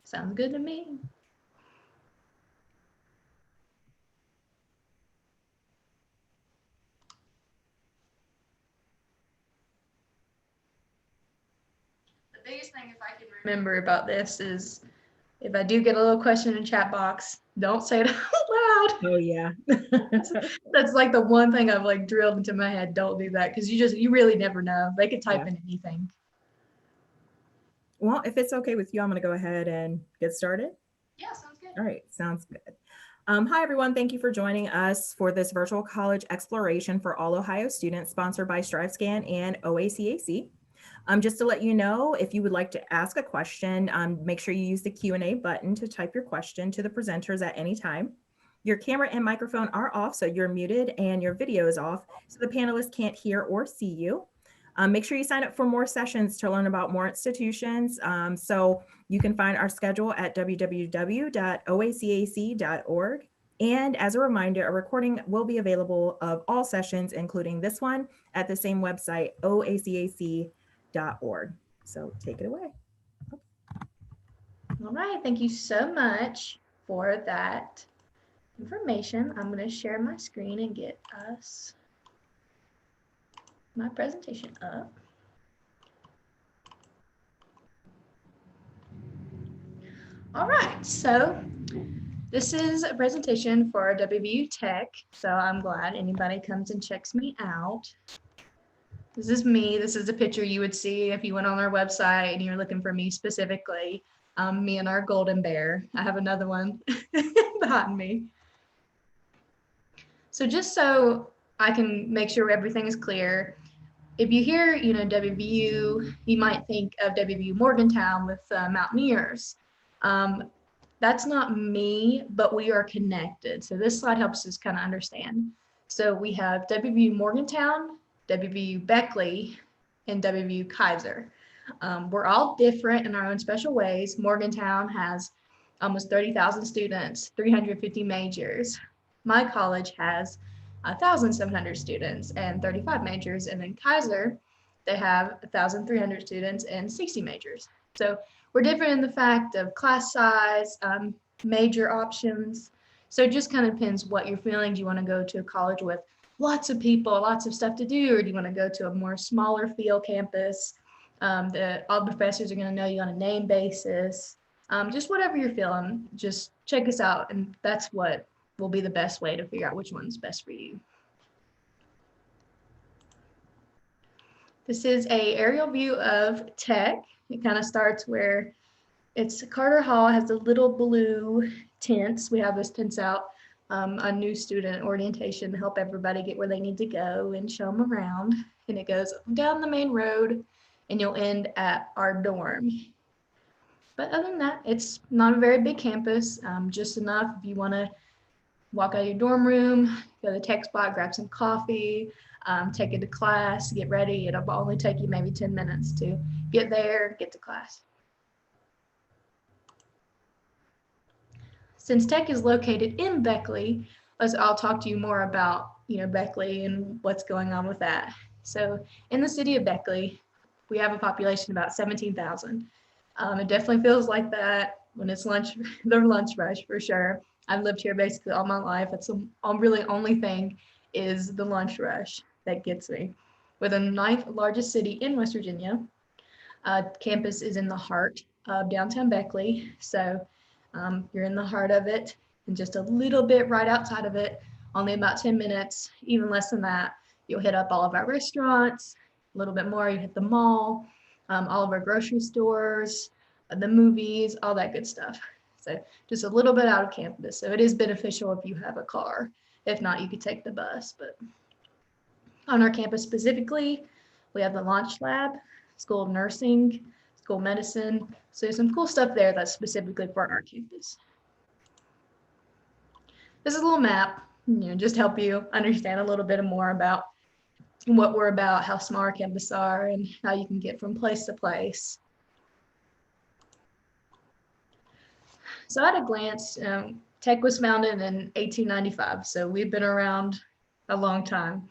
Sounds good to me. The biggest thing, if I can remember about this, is if I do get a little question in chat box, don't say it out loud. Oh yeah. That's like the one thing I've like drilled into my head. Don't do that, because you really never know. They could type in anything. Well, if it's okay with you, I'm going to go ahead and get started. Yeah, sounds good. All right, sounds good. Hi, everyone. Thank you for joining us for this virtual college exploration for all Ohio students, sponsored by StriveScan and OACAC. Just to let you know, if you would like to ask a question, make sure you use the Q&A button to type your question to the presenters at any time. Your camera and microphone are off, so you're muted, and your video is off, so the panelists can't hear or see you. Make sure you sign up for more sessions to learn about more institutions. So you can find our schedule at www.oacac.org. And as a reminder, a recording will be available of all sessions, including this one, at the same website, oacac.org. So take it away. All right, thank you so much for that information. I'm going to share my screen and get us my presentation up. All right, so this is a presentation for WVU Tech, so I'm glad anybody comes and checks me out. This is me. This is a picture you would see if you went on our website and you're looking for me specifically. Me and our golden bear. I have another one behind me. So just so I can make sure everything is clear, if you hear, WVU, you might think of WVU Morgantown with Mountaineers. That's not me, but we are connected. So this slide helps us kind of understand. So we have WVU Morgantown, WVU Beckley, and WVU Kaiser. We're all different in our own special ways. Morgantown has almost 30,000 students, 350 majors. My college has 1,700 students and 35 majors. And then Kaiser, they have 1,300 students and 60 majors. So we're different in the fact of class size, major options. So it just kind of depends what you're feeling. Do you want to go to a college with lots of people, lots of stuff to do, or do you want to go to a more smaller feel campus? All the professors are going to know you on a name basis. Just whatever you're feeling, just check us out, and that's what will be the best way to figure out which one's best for you. This is a aerial view of Tech. It kind of starts where it's Carter Hall, has the little blue tents. We have those tents out on new student orientation to help everybody get where they need to go and show them around. And it goes down the main road, and you'll end at our dorm. But other than that, it's not a very big campus, just enough if you want to walk out of your dorm room, go to the tech spot, grab some coffee, take it to class, get ready. It'll only take you maybe 10 minutes to get there, get to class. Since Tech is located in Beckley, I'll talk to you more about Beckley and what's going on with that. So in the city of Beckley, we have a population of about 17,000. It definitely feels like that when it's the lunch rush for sure. I've lived here basically all my life. It's really only thing is the lunch rush that gets me. We're the 9th largest city in West Virginia. Campus is in the heart of downtown Beckley. So you're in the heart of it, and just a little bit right outside of it, only about 10 minutes, even less than that, you'll hit up all of our restaurants. A little bit more, you hit the mall, all of our grocery stores, the movies, all that good stuff. So just a little bit out of campus. So it is beneficial if you have a car. If not, you could take the bus. But on our campus specifically, we have the Launch Lab, School of Nursing, School of Medicine. So some cool stuff there that's specifically for our campus. This is a little map, just to help you understand a little bit more about what we're about, how small our campuses are, and how you can get from place to place. So at a glance, Tech was founded in 1895, so we've been around a long time.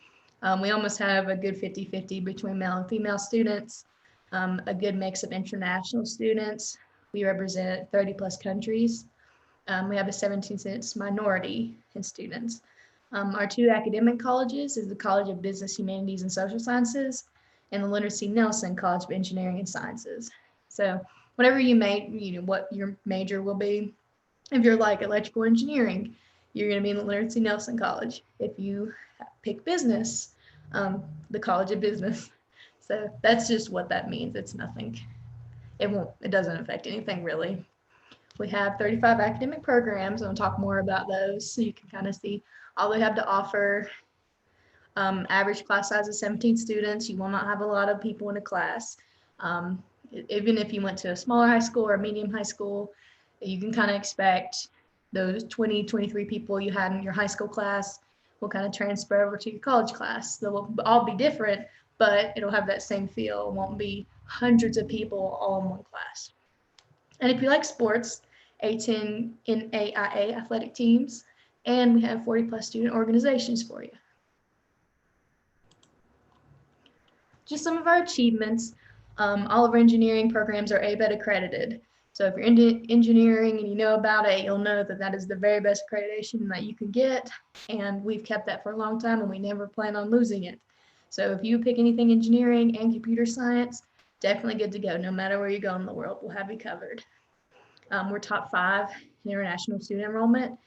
We almost have a good 50-50 between male and female students, a good mix of international students. We represent 30 plus countries. We have a 17% minority in students. Our two academic colleges is the College of Business, Humanities, and Social Sciences and the Leonard C. Nelson College of Engineering and Sciences. So whatever what your major will be, if you're like electrical engineering, you're going to be in the Leonard C. Nelson College. If you pick business, the College of Business. So that's just what that means. It's nothing. It doesn't affect anything really. We have 35 academic programs. I'll talk more about those so you can kind of see all they have to offer. Average class size is 17 students. You will not have a lot of people in a class. Even if you went to a smaller high school or a medium high school, you can kind of expect those 20, 23 people you had in your high school class will kind of transfer over to your college class. They'll all be different, but it'll have that same feel. It won't be hundreds of people all in one class. And if you like sports, 18 NAIA athletic teams, and we have 40 plus student organizations for you. Just some of our achievements. All of our engineering programs are ABET accredited. So if you're into engineering and you know about it, you'll know that that is the very best accreditation that you can get. And we've kept that for a long time and we never plan on losing it. So if you pick anything engineering and computer science, definitely good to go. No matter where you go in the world, we'll have you covered. We're top 5 in international student enrollment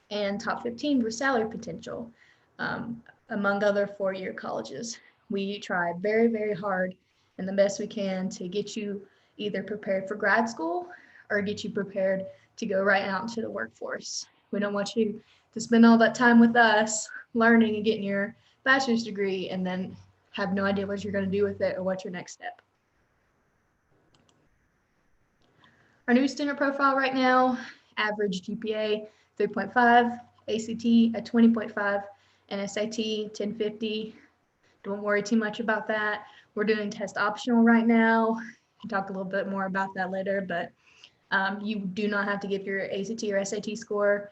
and top 15 for salary potential, among other 4-year colleges. We try very, very hard and the best we can to get you either prepared for grad school or get you prepared to go right out into the workforce. We don't want you to spend all that time with us learning and getting your bachelor's degree and then have no idea what you're going to do with it or what's your next step. Our new student profile right now, average GPA 3.5, ACT at 20.5, and SAT 1050. Don't worry too much about that. We're doing test optional right now. I'll talk a little bit more about that later, but you do not have to give your ACT or SAT score.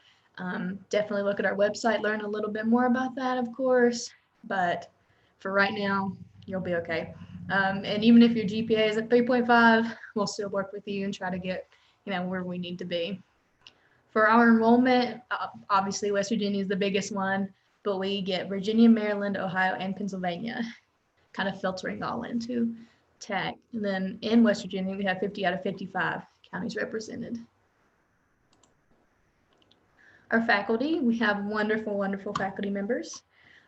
Definitely look at our website, learn a little bit more about that, of course, but for right now, you'll be okay. And even if your GPA is at 3.5, we'll still work with you and try to get, where we need to be. For our enrollment, obviously West Virginia is the biggest one, but we get Virginia, Maryland, Ohio, and Pennsylvania, kind of filtering all into Tech. And then in West Virginia, we have 50 out of 55 counties represented. Our faculty, we have wonderful, wonderful faculty members.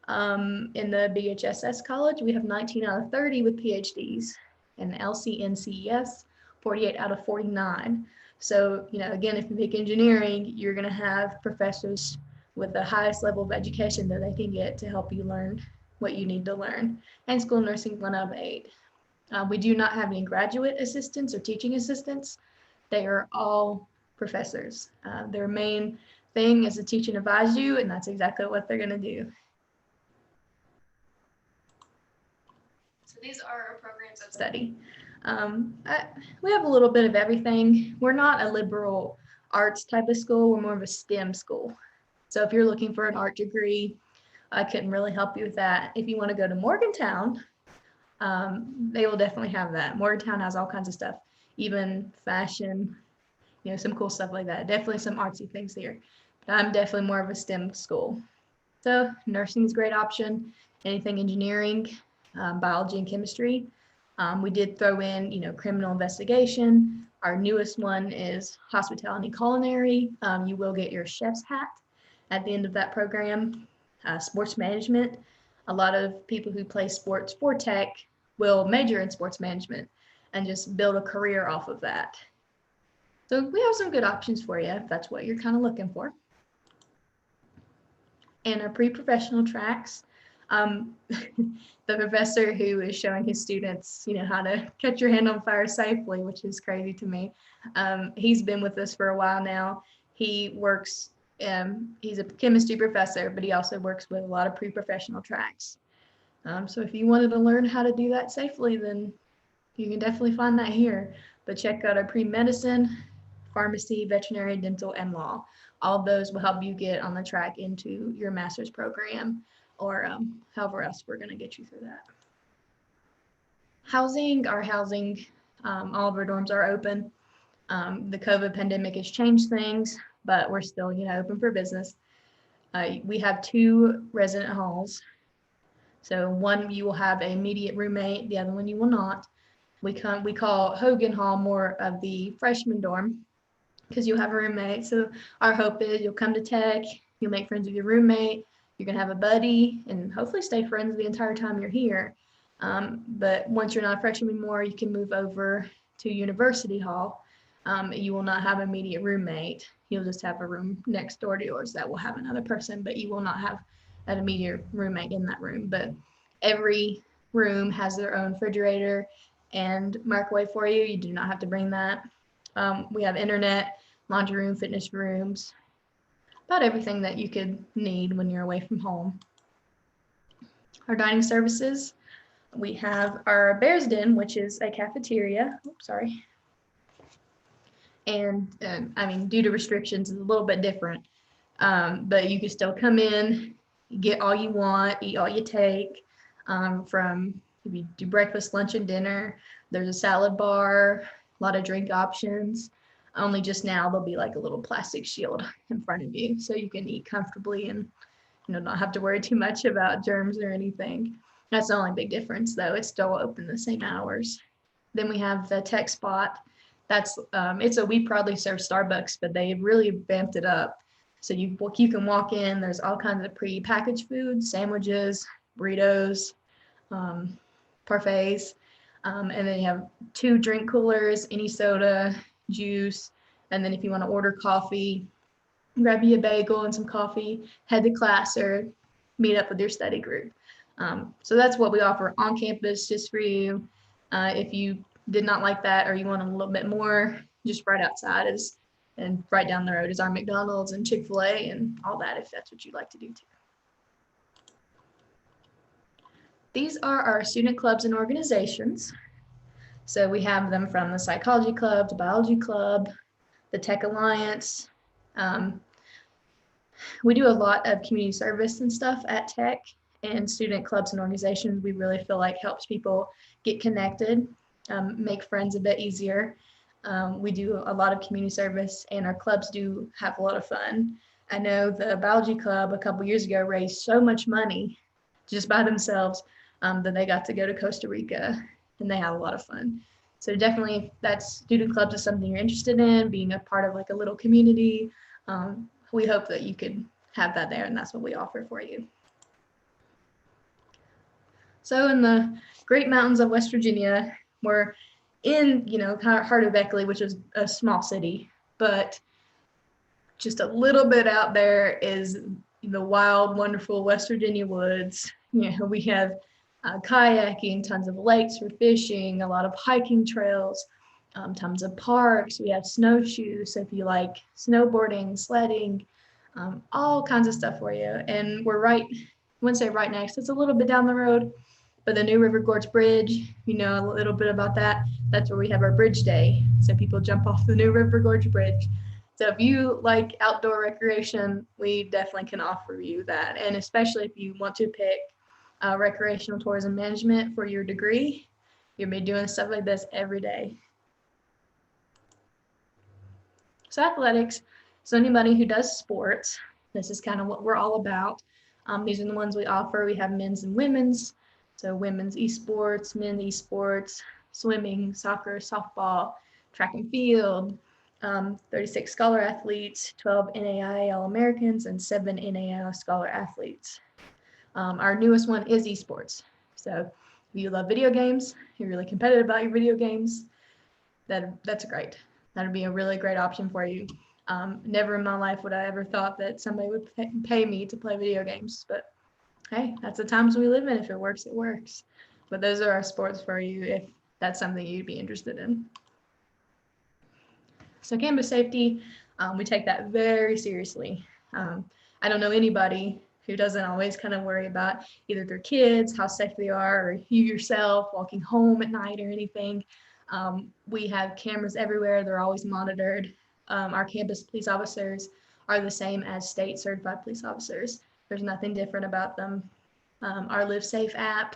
In the BHSS college, we have 19 out of 30 with PhDs. In LCNCES, 48 out of 49. So, again, if you pick engineering, you're going to have professors with the highest level of education that they can get to help you learn what you need to learn. And school nursing, 1 out of 8. We do not have any graduate assistants or teaching assistants. They are all professors. Their main thing is to teach and advise you, and that's exactly what they're going to do. So these are our programs of study. We have a little bit of everything. We're not a liberal arts type of school. We're more of a STEM school. So if you're looking for an art degree, I couldn't really help you with that. If you want to go to Morgantown, they will definitely have that. Morgantown has all kinds of stuff, even fashion, some cool stuff like that. Definitely some artsy things here. But I'm definitely more of a STEM school. So nursing is a great option. Anything engineering, biology and chemistry. We did throw in, criminal investigation. Our newest one is hospitality culinary. You will get your chef's hat at the end of that program. Sports management. A lot of people who play sports for Tech will major in sports management and just build a career off of that. So we have some good options for you if that's what you're kind of looking for. And our pre-professional tracks. The professor who is showing his students, how to catch your hand on fire safely, which is crazy to me. He's been with us for a while now. He works, he's a chemistry professor, but he also works with a lot of pre-professional tracks. So if you wanted to learn how to do that safely, then you can definitely find that here. But check out our pre-medicine, pharmacy, veterinary, dental, and law. All of those will help you get on the track into your master's program or however else we're going to get you through that. Housing, all of our dorms are open. The COVID pandemic has changed things, but we're still, open for business. We have 2 resident halls. So one you will have an immediate roommate, the other one you will not. We call Hogan Hall more of the freshman dorm because you'll have a roommate. So our hope is you'll come to Tech, you'll make friends with your roommate, you're gonna have a buddy, and hopefully stay friends the entire time you're here. But once you're not a freshman anymore, you can move over to University Hall. You will not have an immediate roommate. You'll just have a room next door to yours that will have another person, but you will not have an immediate roommate in that room. But every room has their own refrigerator and microwave for you. You do not have to bring that. We have internet, laundry room, fitness rooms, about everything that you could need when you're away from home. Our dining services, we have our Bear's Den, which is a cafeteria. Oops, sorry. And due to restrictions, it's a little bit different. But you can still come in, get all you want, eat all you take. From if you do breakfast, lunch, and dinner, there's a salad bar, a lot of drink options. Only just now there'll be like a little plastic shield in front of you so you can eat comfortably and not have to worry too much about germs or anything. That's the only big difference though. It's still open the same hours. Then we have the Tech Spot. That's we proudly serve Starbucks, but they really vamped it up. So you can walk in, there's all kinds of pre-packaged food, sandwiches, burritos, parfaits, and then you have 2 drink coolers, any soda, juice, and then if you want to order coffee, grab you a bagel and some coffee, head to class or meet up with your study group. So that's what we offer on campus just for you. If you did not like that or you want a little bit more, just right outside and right down the road is our McDonald's and Chick-fil-A and all that if that's what you'd like to do too. These are our student clubs and organizations. So we have them from the Psychology Club, the Biology Club, the Tech Alliance. We do a lot of community service and stuff at Tech, and student clubs and organizations we really feel like helps people get connected, make friends a bit easier. We do a lot of community service and our clubs do have a lot of fun. I know the Biology Club a couple years ago raised so much money just by themselves that they got to go to Costa Rica and they had a lot of fun. So definitely if that student clubs is something you're interested in, being a part of like a little community, we hope that you could have that there and that's what we offer for you. So in the Great Mountains of West Virginia, we're in, heart of Beckley, which is a small city, but just a little bit out there is the wild, wonderful West Virginia woods. We have kayaking, tons of lakes for fishing, a lot of hiking trails, tons of parks. We have snowshoes, so if you like snowboarding, sledding, all kinds of stuff for you. And we're I wouldn't say right next, it's a little bit down the road, but the New River Gorge Bridge, a little bit about that. That's where we have our bridge day. So people jump off the New River Gorge Bridge. So if you like outdoor recreation, we definitely can offer you that. And especially if you want to pick recreational tourism management for your degree, you'll be doing stuff like this every day. So athletics, so anybody who does sports, this is kind of what we're all about. These are the ones we offer. We have men's and women's. So women's esports, men's esports, swimming, soccer, softball, track and field, 36 scholar athletes, 12 NAIA All-Americans, and 7 NAIA scholar athletes. Our newest one is esports. So if you love video games, you're really competitive about your video games, that's great. That'd be a really great option for you. Never in my life would I ever thought that somebody would pay me to play video games, but hey, that's the times we live in. If it works, it works. But those are our sports for you if that's something you'd be interested in. So campus safety, we take that very seriously. I don't know anybody who doesn't always kind of worry about either their kids, how safe they are, or you yourself walking home at night or anything. We have cameras everywhere. They're always monitored. Our campus police officers are the same as state certified police officers. There's nothing different about them. Our Live Safe app,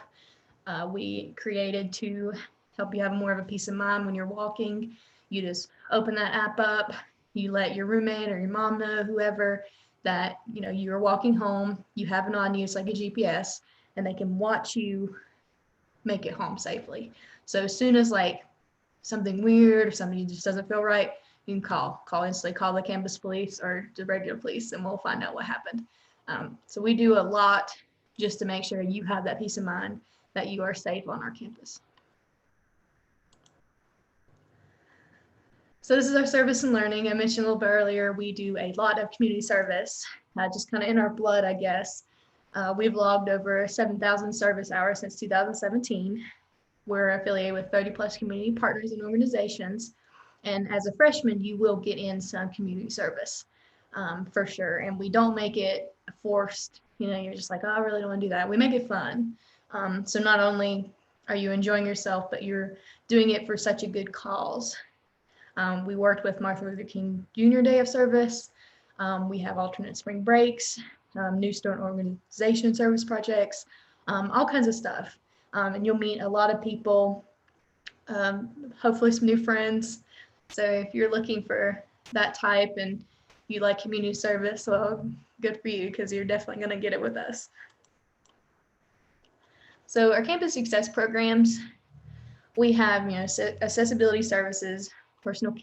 we created to help you have more of a peace of mind when you're walking. You just open that app up, you let your roommate or your mom know, whoever, that you're walking home, you have it on you, it's like a GPS, and they can watch you make it home safely. So as soon as like something weird or something just doesn't feel right, you can call instantly, call the campus police or the regular police, and we'll find out what happened. So we do a lot just to make sure you have that peace of mind that you are safe on our campus. So this is our service and learning. I mentioned a little bit earlier, we do a lot of community service, just kind of in our blood, I guess. We've logged over 7,000 service hours since 2017. We're affiliated with 30 plus community partners and organizations. And as a freshman, you will get in some community service for sure. And we don't make it forced, you're just like, oh, I really don't want to do that. We make it fun. So not only are you enjoying yourself, but you're doing it for such a good cause. We worked with Martin Luther King Jr. Day of Service. We have alternate spring breaks, new student organization service projects, all kinds of stuff. And you'll meet a lot of people, hopefully some new friends. So if you're looking for that type and you like community service, well, good for you, because you're definitely going to get it with us. So our campus success programs, we have accessibility services, personal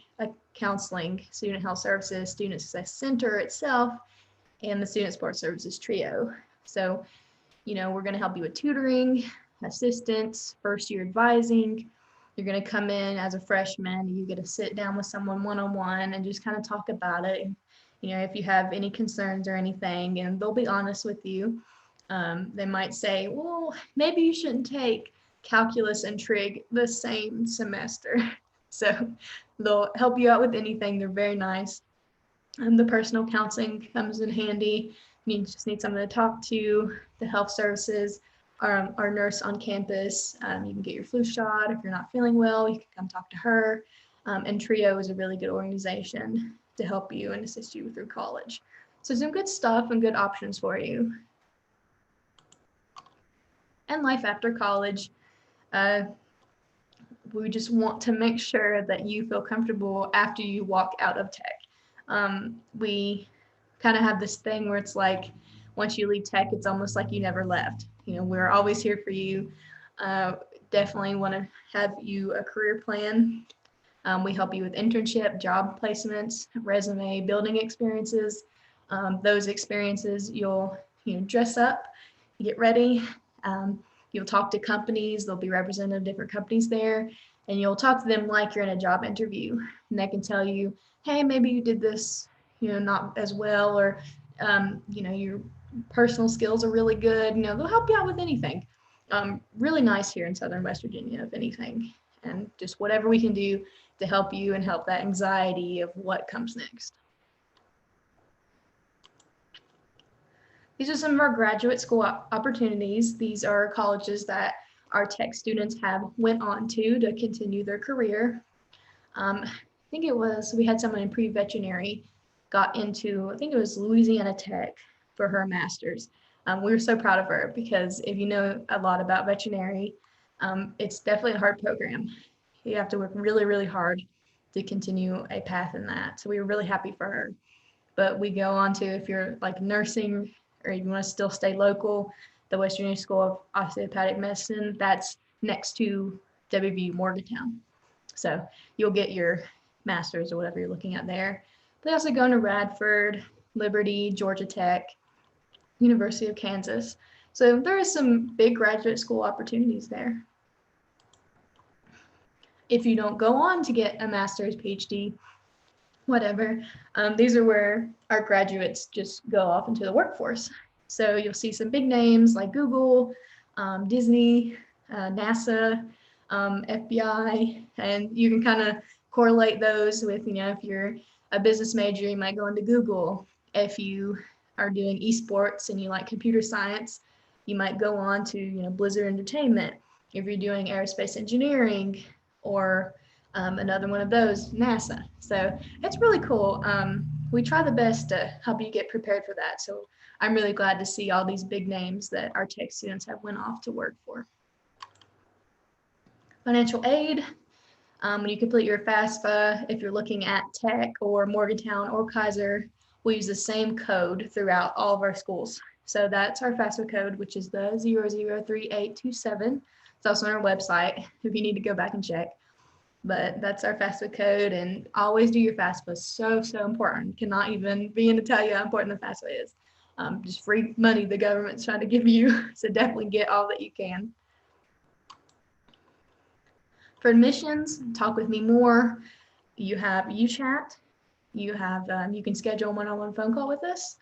counseling, student health services, student success center itself, and the student support services trio. So we're going to help you with tutoring, assistance, first year advising. You're going to come in as a freshman, you get to sit down with someone one-on-one and just kind of talk about it. And, if you have any concerns or anything, and they'll be honest with you. They might say, well, maybe you shouldn't take calculus and trig the same semester. So they'll help you out with anything. They're very nice. The personal counseling comes in handy. You just need someone to talk to. The health services, our nurse on campus. You can get your flu shot. If you're not feeling well, you can come talk to her. And TRIO is a really good organization to help you and assist you through college. So some good stuff and good options for you. And life after college. We just want to make sure that you feel comfortable after you walk out of Tech. We kind of have this thing where it's like, once you leave Tech, it's almost like you never left. We're always here for you. Definitely want to have you a career plan. We help you with internship, job placements, resume, building experiences. Those experiences, you'll dress up, get ready. You'll talk to companies. There'll be representative different companies there, and you'll talk to them like you're in a job interview. And they can tell you, hey, maybe you did this, not as well, or your personal skills are really good. They'll help you out with anything. Really nice here in Southern West Virginia, if anything, and just whatever we can do to help you and help that anxiety of what comes next. These are some of our graduate school opportunities. These are colleges that our Tech students have went on to continue their career. I think we had someone in pre-veterinary got into, I think it was Louisiana Tech for her master's. We were so proud of her, because if you know a lot about veterinary, it's definitely a hard program. You have to work really, really hard to continue a path in that. So we were really happy for her. But we go on to, if you're like nursing, or you want to still stay local, the West Virginia School of Osteopathic Medicine, that's next to WVU Morgantown. So you'll get your master's or whatever you're looking at there. They also go into Radford, Liberty, Georgia Tech, University of Kansas. So there is some big graduate school opportunities there. If you don't go on to get a master's, PhD, whatever, these are where our graduates just go off into the workforce. So you'll see some big names like Google, Disney, NASA, FBI, and you can kind of correlate those with, if you're a business major, you might go into Google. If you are doing esports and you like computer science, you might go on to, Blizzard Entertainment. If you're doing aerospace engineering or another one of those, NASA. So it's really cool. We try the best to help you get prepared for that. So I'm really glad to see all these big names that our Tech students have went off to work for. Financial aid. When you complete your FAFSA, if you're looking at Tech or Morgantown or Kaiser, we use the same code throughout all of our schools. So that's our FAFSA code, which is the 003827. It's also on our website if you need to go back and check. But that's our FAFSA code, and always do your FAFSA. So important. Cannot even begin to tell you how important the FAFSA is. Just free money the government's trying to give you, so definitely get all that you can. For admissions, talk with me more. You have UChat. You can schedule a one-on-one phone call with us.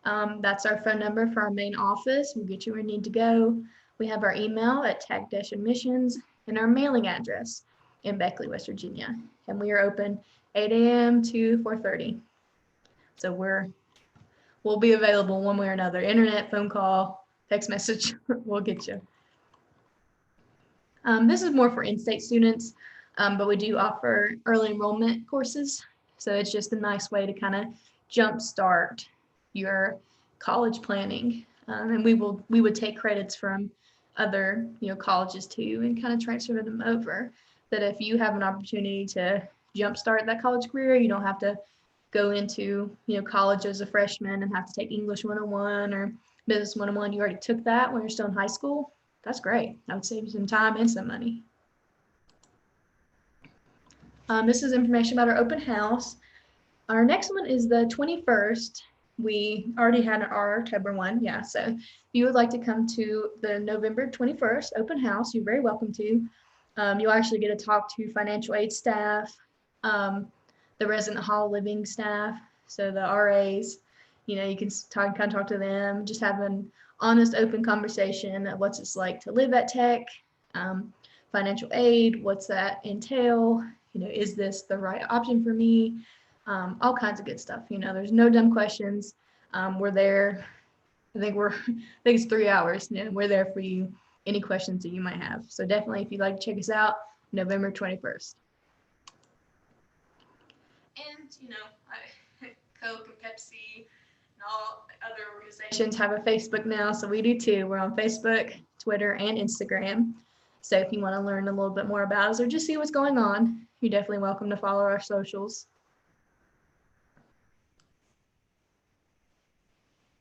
That's our phone number for our main office. We'll get you where you need to go. We have our email at tech-admissions and our mailing address in Beckley, West Virginia. And we are open 8 a.m. to 4:30. So we'll be available one way or another. Internet, phone call, text message, we'll get you. This is more for in-state students, but we do offer early enrollment courses. So it's just a nice way to kind of jumpstart your college planning. And we would take credits from other colleges too and kind of transfer them over. That if you have an opportunity to jumpstart that college career, you don't have to go into college as a freshman and have to take English 101 or Business 101. You already took that when you're still in high school. That's great. That would save you some time and some money. This is information about our open house. Our next one is the 21st. We already had our October one. Yeah, so if you would like to come to the November 21st open house, you're very welcome to. You'll actually get to talk to financial aid staff, the resident hall living staff, so the RAs. You can talk to them, just have an honest, open conversation of what's it's like to live at Tech, financial aid, what's that entail, is this the right option for me, all kinds of good stuff. There's no dumb questions. We're there. I think it's 3 hours. We're there for you, any questions that you might have. So definitely, if you'd like to check us out, November 21st. And Coke and Pepsi and all other organizations have a Facebook now, so we do too. We're on Facebook, Twitter, and Instagram. So if you want to learn a little bit more about us or just see what's going on, you're definitely welcome to follow our socials.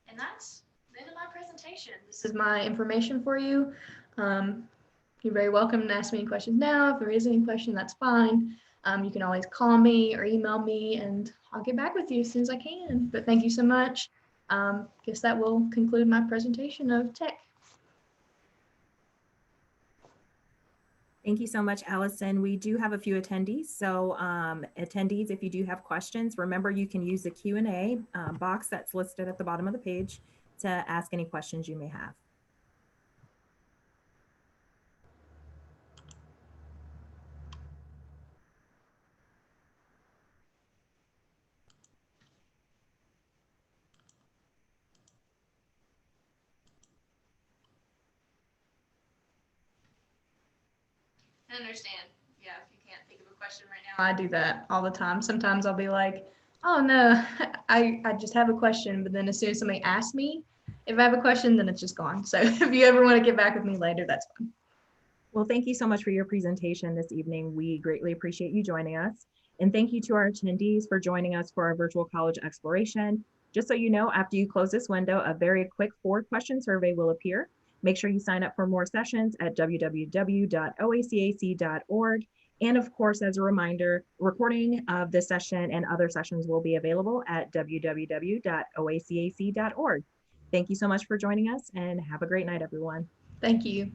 And that's the end of my presentation. This is my information for you. You're very welcome to ask me any questions now. If there is any question, that's fine. You can always call me or email me, and I'll get back with you as soon as I can. But thank you so much. Guess that will conclude my presentation of Tech. Thank you so much, Allison. We do have a few attendees. So attendees, if you do have questions, remember you can use the Q&A box that's listed at the bottom of the page to ask any questions you may have. I understand. Yeah, if you can't think of a question right now, I do that all the time. Sometimes I'll be like, oh no, I just have a question. But then as soon as somebody asks me if I have a question, then it's just gone. So if you ever want to get back with me later, that's fine. Well, thank you so much for your presentation this evening. We greatly appreciate you joining us. And thank you to our attendees for joining us for our virtual college exploration. Just so you know, after you close this window, a very quick 4-question survey will appear. Make sure you sign up for more sessions at www.oacac.org. And of course, as a reminder, recording of this session and other sessions will be available at www.oacac.org. Thank you so much for joining us, and have a great night, everyone. Thank you.